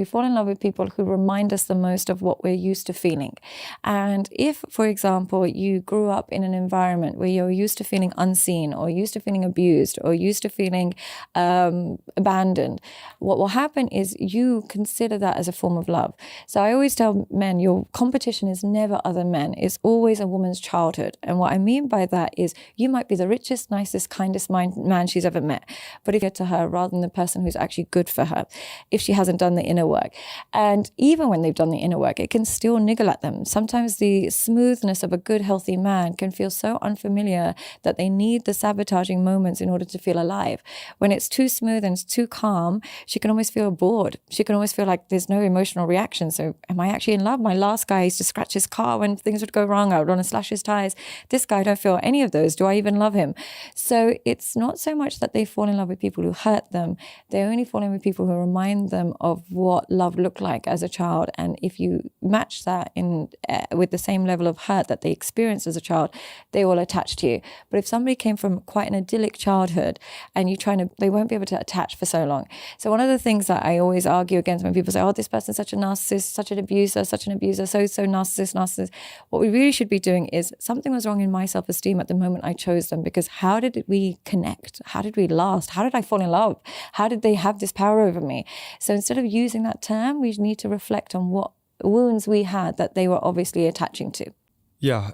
we fall in love with people who remind us the most of what we're used to feeling. And if, for example, you grew up in an environment where you're used to feeling unseen or used to feeling abused or used to feeling abandoned, what will happen is you consider that as a form of love. So I always tell men, your competition is never other men. It's always a woman's childhood. And what I mean by that is you might be the richest, nicest, kindest man she's ever met. But if you get to her rather than the person who's actually good for her, if she hasn't done the inner work. And even when they've done the inner work, it can still niggle at them. Sometimes the smoothness of a good, healthy man can feel so unfamiliar that they need the sabotaging moments in order to feel alive. When it's too smooth and it's too calm, she can almost feel bored. She can almost feel like there's no emotional reaction. So am I actually in love? My last guy used to scratch his car when things would go wrong. I would want to slash his tires. This guy, I don't feel any of those. Do I even love him? So it's not so much that they fall in love with people who hurt them. They only fall in with people who remind them of what love looked like as a child. And if you match that in with the same level of hurt that they experienced as a child, they will attach to you. But if somebody came from quite an idyllic childhood and they won't be able to attach for so long. So one of the things that I always argue against when people say, oh, this person's such a narcissist, such an abuser, so narcissist. What we really should be doing is something was wrong in my self-esteem at the moment I chose them, because how did we connect? How did we last? How did I fall in love? How did they have this power over me? So instead of using that term, we need to reflect on what wounds we had that they were obviously attaching to. Yeah.